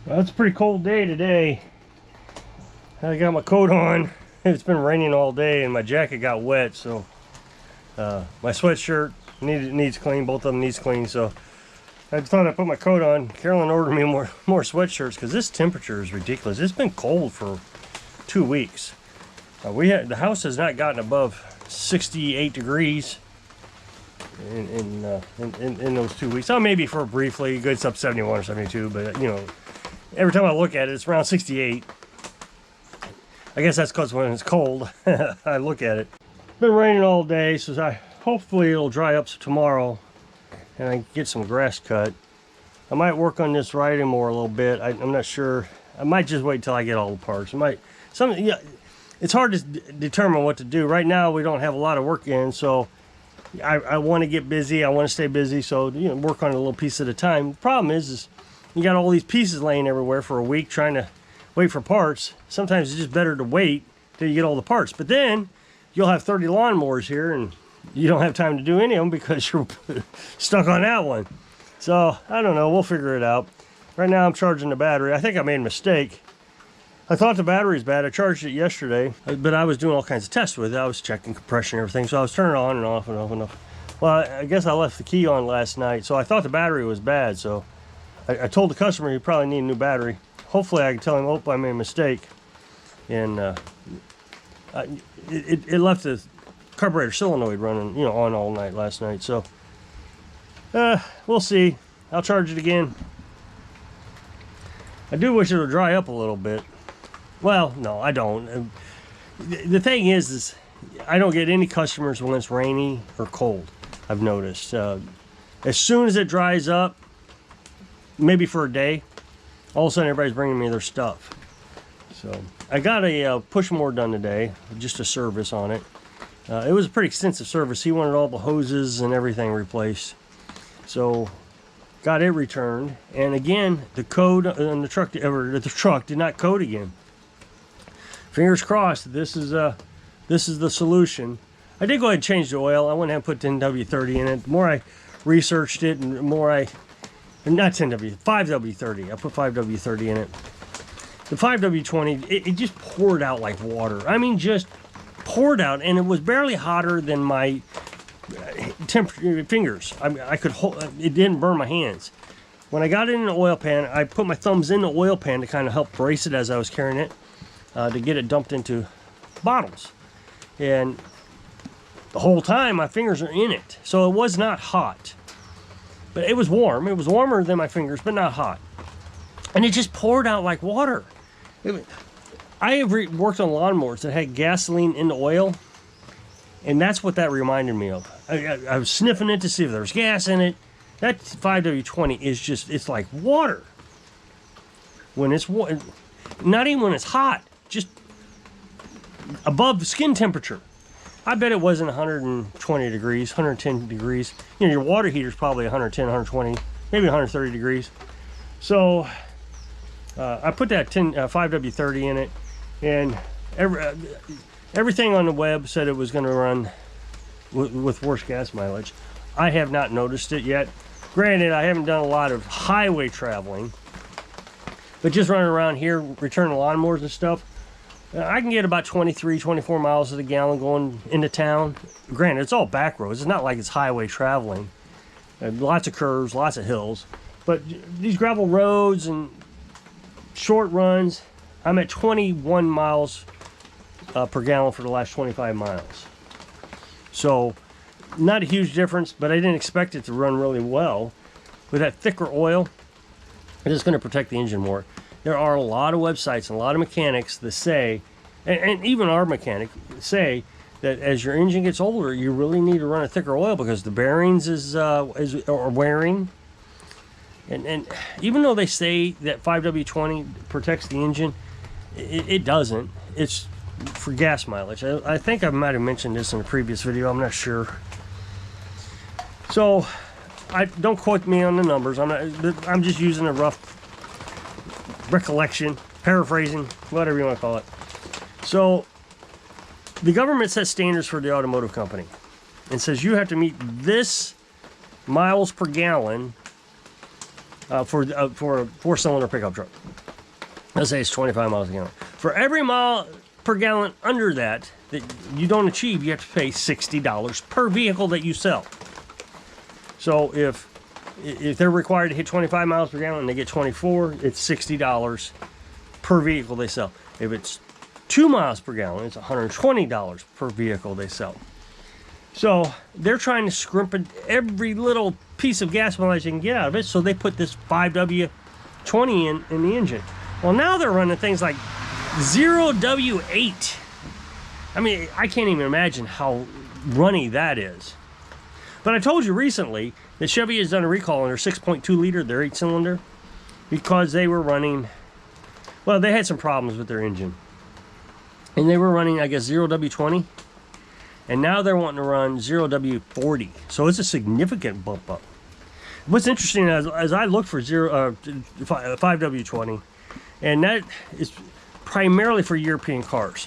Well, it's a pretty cold day today. I got my coat on. It's been raining all day and my jacket got wet, so my sweatshirt needs clean. Both of them needs clean, so I thought I'd put my coat on. Carolyn ordered me more sweatshirts because this temperature is ridiculous. It's been cold for 2 weeks. The house has not gotten above 68 degrees in those 2 weeks. Oh, maybe for briefly, it's up 71 or 72, but you know, every time I look at it, it's around 68. I guess that's because when it's cold, I look at it. It's been raining all day, so hopefully it'll dry up tomorrow and I can get some grass cut. I might work on this riding more a little bit. I'm not sure. I might just wait till I get all the parts. It's hard to determine what to do. Right now we don't have a lot of work in, so I want to get busy. I want to stay busy, so you know, work on it a little piece at a time. The problem is you got all these pieces laying everywhere for a week trying to wait for parts. Sometimes it's just better to wait till you get all the parts. But then you'll have 30 lawnmowers here and you don't have time to do any of them because you're stuck on that one. So I don't know, we'll figure it out. Right now I'm charging the battery. I think I made a mistake. I thought the battery's bad. I charged it yesterday, but I was doing all kinds of tests with it. I was checking compression and everything, so I was turning it on and off and off and off. Well, I guess I left the key on last night, so I thought the battery was bad. So I told the customer he probably need a new battery. Hopefully I can tell him, oh, I made a mistake. And it left the carburetor solenoid running, you know, on all night last night. So we'll see. I'll charge it again. I do wish it would dry up a little bit. Well, no, I don't. The thing is I don't get any customers when it's rainy or cold, I've noticed. As soon as it dries up, maybe for a day, all of a sudden everybody's bringing me their stuff. So I got a push mower done today, just a service on it. It was a pretty extensive service. He wanted all the hoses and everything replaced. So got it returned. And again, the code on the truck did not code again. Fingers crossed, this is the solution. I did go ahead and change the oil. I went ahead and put 10W30 in it. The more I researched it and the more not 5W30. I put 5W30 in it. The 5W20, it just poured out like water. I mean, just poured out, and it was barely hotter than my fingers. I could hold it. Didn't burn my hands. When I got it in the oil pan, I put my thumbs in the oil pan to kind of help brace it as I was carrying it, to get it dumped into bottles. And the whole time my fingers are in it, so it was not hot, but it was warm. It was warmer than my fingers, but not hot. And it just poured out like water. I have worked on lawnmowers that had gasoline in the oil, and that's what that reminded me of. I was sniffing it to see if there was gas in it. That 5W20 is just, it's like water. When it's not even when it's hot, just above skin temperature. I bet it wasn't 120 degrees, 110 degrees. You know, your water heater's probably 110, 120, maybe 130 degrees. So I put that 5W30 in it, and everything on the web said it was going to run with worse gas mileage. I have not noticed it yet. Granted, I haven't done a lot of highway traveling, but just running around here, returning lawnmowers and stuff, I can get about 23, 24 miles to the gallon going into town. Granted, it's all back roads. It's not like it's highway traveling. Lots of curves, lots of hills. But these gravel roads and short runs, I'm at 21 miles per gallon for the last 25 miles. So not a huge difference, but I didn't expect it to run really well. With that thicker oil, it is going to protect the engine more. There are a lot of websites and a lot of mechanics that say, and even our mechanic say, that as your engine gets older, you really need to run a thicker oil because the bearings are wearing. And even though they say that 5W20 protects the engine, it doesn't. It's for gas mileage. I think I might have mentioned this in a previous video. I'm not sure. So, don't quote me on the numbers. I'm just using a rough recollection, paraphrasing, whatever you want to call it. So, the government sets standards for the automotive company and says you have to meet this miles per gallon for a 4-cylinder pickup truck. let's say it's 25 miles a gallon. For every mile per gallon under that you don't achieve, you have to pay $60 per vehicle that you sell. So if they're required to hit 25 miles per gallon and they get 24, it's $60 per vehicle they sell. If it's 2 miles per gallon, it's $120 per vehicle they sell. So they're trying to scrimp every little piece of gas mileage they can get out of it, so they put this 5W20 in the engine. Well, now they're running things like 0W8. I mean, I can't even imagine how runny that is. But I told you recently that Chevy has done a recall on their 6.2 liter, their 8-cylinder, because they were running, well, they had some problems with their engine. And they were running, I guess, 0W20. And now they're wanting to run 0W40. So it's a significant bump up. What's interesting as I look for 5W20, and that is primarily for European cars.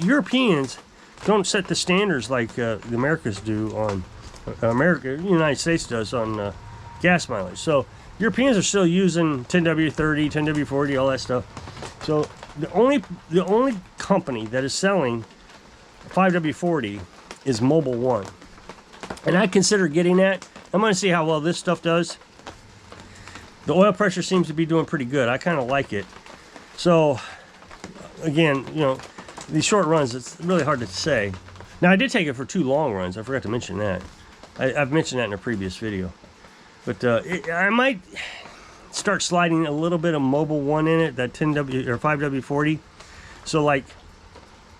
Europeans don't set the standards like the Americas do on the United States does on gas mileage. So Europeans are still using 10W30, 10W40, all that stuff. So the only company that is selling 5W40 is Mobile One, and I consider getting that. I'm going to see how well this stuff does. The oil pressure seems to be doing pretty good. I kind of like it. So again, you know, these short runs, it's really hard to say. Now, I did take it for 2 long runs. I forgot to mention that. I've mentioned that in a previous video. But I might start sliding a little bit of Mobile One in it, that 10W or 5W40. So like,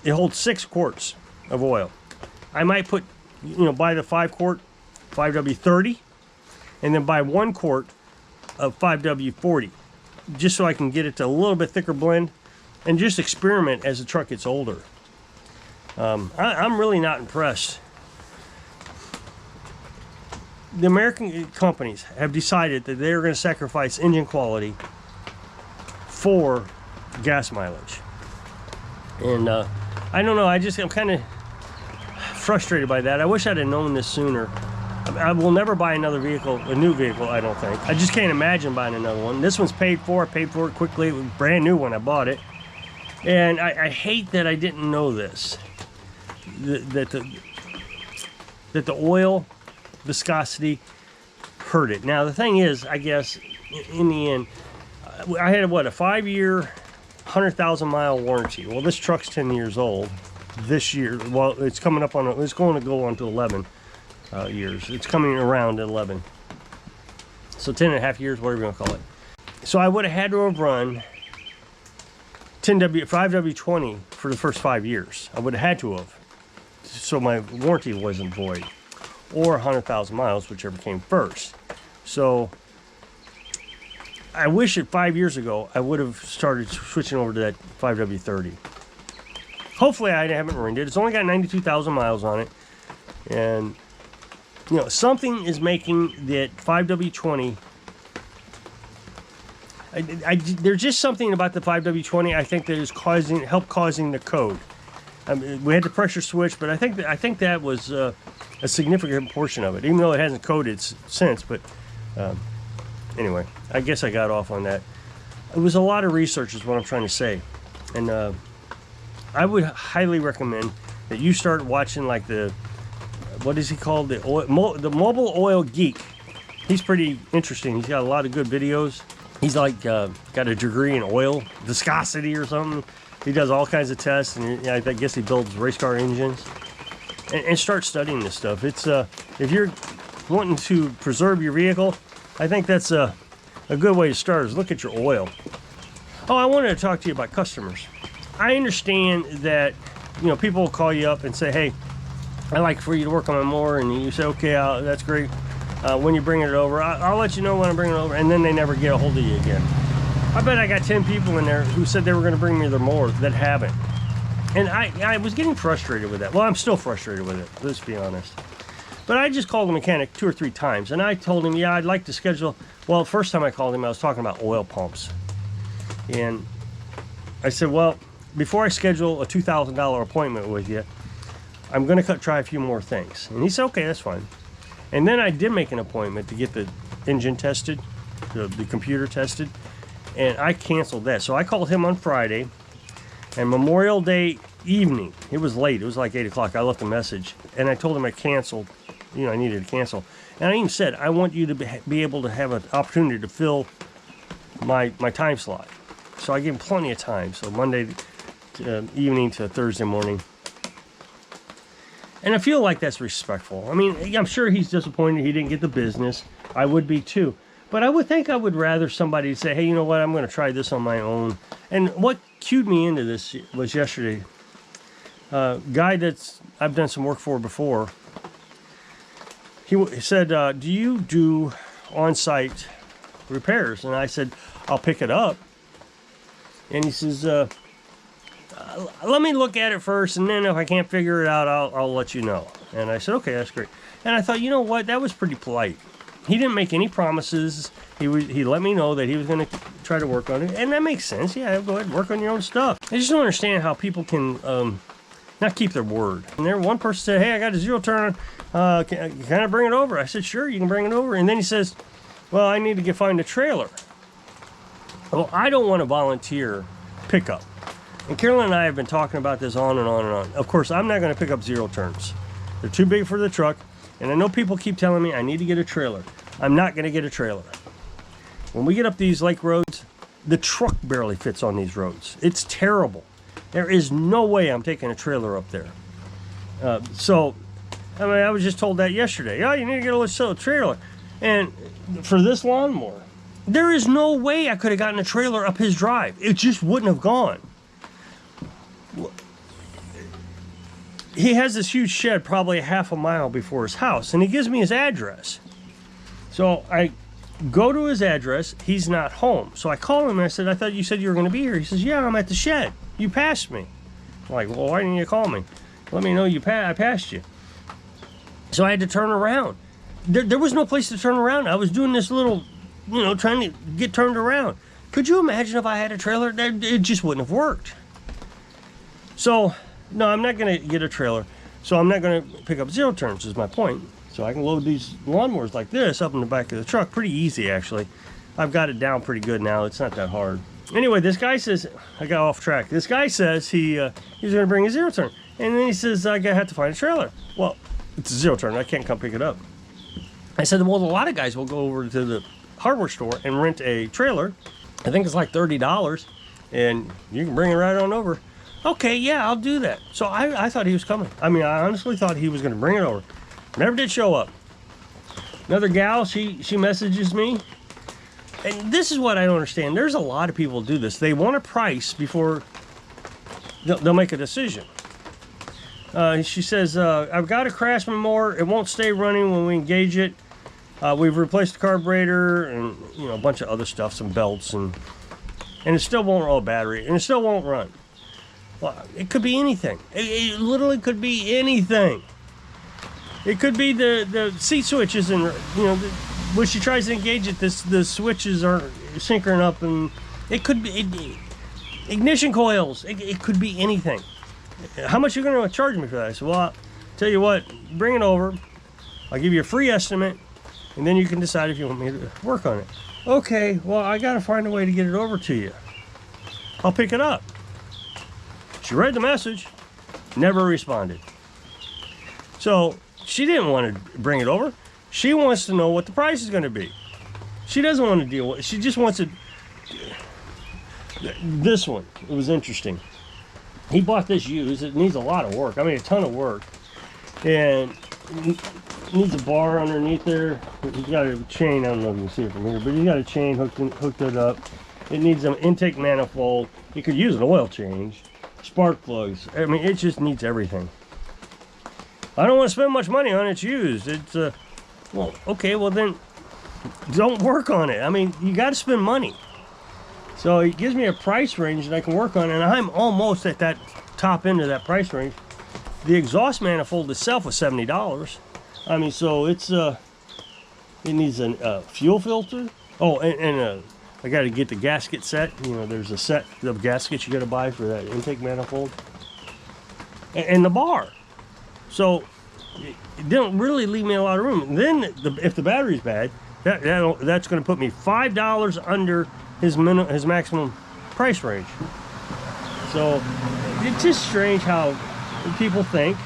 it holds 6 quarts of oil. I might put, you know, buy the 5-quart 5W30, and then buy 1 quart of 5W40, just so I can get it to a little bit thicker blend, and just experiment as the truck gets older. I'm really not impressed. The American companies have decided that they're going to sacrifice engine quality for gas mileage. And I don't know, I'm kind of frustrated by that. I wish I'd have known this sooner. I will never buy another vehicle, a new vehicle, I don't think. I just can't imagine buying another one. This one's paid for. I paid for it quickly. It was brand new when I bought it. And I hate that I didn't know this. That the oil viscosity hurt it. Now, the thing is, I guess, in the end, I had, what, a 5-year, 100,000 mile warranty. Well, this truck's 10 years old this year. Well, it's coming up on, it's going to go on to 11 years. It's coming around 11. So 10 and a half years, whatever you want to call it. So I would have had to have run 5W20 for the first 5 years. I would have had to have. So my warranty wasn't void. Or 100,000 miles, whichever came first. So I wish that 5 years ago I would have started switching over to that 5W30. Hopefully I haven't ruined it. It's only got 92,000 miles on it. And, you know, something is making that 5W20... there's just something about the 5W20 I think that is causing the code. I mean, we had the pressure switch, but I think that was a significant portion of it, even though it hasn't coded since. But anyway, I guess I got off on that. It was a lot of research is what I'm trying to say. And I would highly recommend that you start watching, like, the, what is he called? The Mobile Oil Geek. He's pretty interesting. He's got a lot of good videos. He's like got a degree in oil viscosity or something. He does all kinds of tests, and I guess he builds race car engines. And start studying this stuff. It's if you're wanting to preserve your vehicle, I think that's a good way to start, is look at your oil. Oh, I wanted to talk to you about customers. I understand that, you know, people will call you up and say, hey, I'd like for you to work on my mower, and you say, okay, that's great. When you bring it over, I'll let you know when I bring it over, and then they never get a hold of you again. I bet I got 10 people in there who said they were going to bring me their mower that haven't. And I was getting frustrated with that. Well, I'm still frustrated with it, let's be honest. But I just called the mechanic 2 or 3 times, and I told him, yeah, I'd like to schedule. Well, the first time I called him, I was talking about oil pumps. And I said, well, before I schedule a $2,000 appointment with you, I'm going to try a few more things. And he said, okay, that's fine. And then I did make an appointment to get the engine tested, the computer tested. and I canceled that. So I called him on Friday, and Memorial Day evening, it was late, it was like 8 o'clock, I left a message, and I told him I canceled, you know, I needed to cancel. And I even said, I want you to be able to have an opportunity to fill my time slot. So I gave him plenty of time, so Monday evening to Thursday morning. And I feel like that's respectful. I mean, I'm sure he's disappointed he didn't get the business. I would be too. But I would think I would rather somebody say, hey, you know what, I'm going to try this on my own. And what cued me into this was yesterday. Guy that's I've done some work for before. He said, do you do on-site repairs? And I said, I'll pick it up. And he says, let me look at it first, and then if I can't figure it out, I'll let you know. And I said, okay, that's great. And I thought, you know what, that was pretty polite. He didn't make any promises. He let me know that he was going to try to work on it, and that makes sense. Yeah, go ahead and work on your own stuff. I just don't understand how people can not keep their word. And there, one person said, hey, I got a zero turn. Can I bring it over? I said, sure, you can bring it over. And then he says, well, I need to find a trailer. Well, I don't want to volunteer pickup. And Carolyn and I have been talking about this on and on and on. Of course, I'm not going to pick up zero turns. They're too big for the truck. And I know people keep telling me I need to get a trailer. I'm not going to get a trailer. When we get up these lake roads, the truck barely fits on these roads. It's terrible. There is no way I'm taking a trailer up there. So, I mean, I was just told that yesterday. Oh, you need to get a trailer. And for this lawnmower, there is no way I could have gotten a trailer up his drive. It just wouldn't have gone. He has this huge shed probably a half a mile before his house, and he gives me his address. So I go to his address. He's not home. So I call him and I said, I thought you said you were going to be here. He says, yeah, I'm at the shed. You passed me. I'm like, well, why didn't you call me? Let me know I passed you. So I had to turn around. There was no place to turn around. I was doing this little, trying to get turned around. Could you imagine if I had a trailer? It just wouldn't have worked. So, no, I'm not going to get a trailer. So I'm not going to pick up zero turns is my point. So I can load these lawnmowers like this up in the back of the truck. Pretty easy, actually. I've got it down pretty good now. It's not that hard. Anyway, this guy says, I got off track. This guy says he's going to bring a zero turn. And then he says, I have to find a trailer. Well, it's a zero turn. I can't come pick it up. I said, well, a lot of guys will go over to the hardware store and rent a trailer. I think it's like $30, and you can bring it right on over. Okay, yeah, I'll do that. So I thought he was coming. I mean, I honestly thought he was going to bring it over. Never did show up. Another gal, she messages me. And this is what I don't understand. There's a lot of people who do this. They want a price before they'll make a decision. She says, I've got a Craftsman mower. It won't stay running when we engage it. We've replaced the carburetor and a bunch of other stuff, some belts, and it still won't roll a battery, and it still won't run. Well, it could be anything. It literally could be anything. It could be the seat switches, and when she tries to engage it, the switches are syncing up, and it could be ignition coils. It could be anything. How much are you going to charge me for that? I said, well, I'll tell you what, bring it over. I'll give you a free estimate, and then you can decide if you want me to work on it. Okay, well, I got to find a way to get it over to you. I'll pick it up. She read the message, never responded. So she didn't want to bring it over. She wants to know what the price is going to be. She doesn't want to deal with it. She just wants it. This one, it was interesting. He bought this used. It needs a lot of work. I mean, a ton of work. And it needs a bar underneath there. He's got a chain. I don't know if you can see it from here, but he's got a chain hooked it up. It needs an intake manifold. You could use an oil change. Spark plugs. I mean, it just needs everything. I don't want to spend much money on it. It's used. It's, well, okay, well then, don't work on it. I mean, you got to spend money. So he gives me a price range that I can work on, and I'm almost at that top end of that price range. The exhaust manifold itself was $70. I mean, so it's it needs a fuel filter. Oh, and I got to get the gasket set. There's a set of gaskets you got to buy for that intake manifold, and the bar. So it didn't really leave me a lot of room. And then if the battery's bad, that's going to put me $5 under his maximum price range. So it's just strange how people think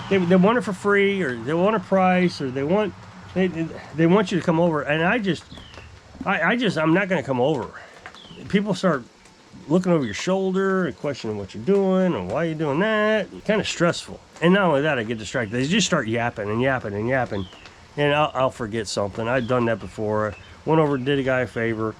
they want it for free, or they want a price, or they want you to come over. And I'm not going to come over. People start looking over your shoulder and questioning what you're doing and why you're doing that. Kind of stressful. And not only that, I get distracted. They just start yapping and yapping and yapping, and I'll forget something. I've done that before. Went over, did a guy a favor.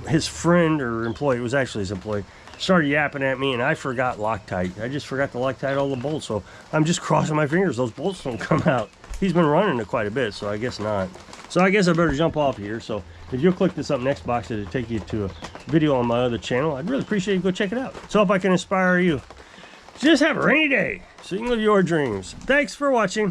His friend or employee, it was actually his employee, started yapping at me, and I forgot Loctite. I just forgot to Loctite all the bolts, so I'm just crossing my fingers those bolts don't come out. He's been running it quite a bit, so I guess not. So I guess I better jump off here. So if you'll click this up next box, it'll take you to a video on my other channel. I'd really appreciate you go check it out. So hope I can inspire you. Just have a rainy day so you can live your dreams. Thanks for watching.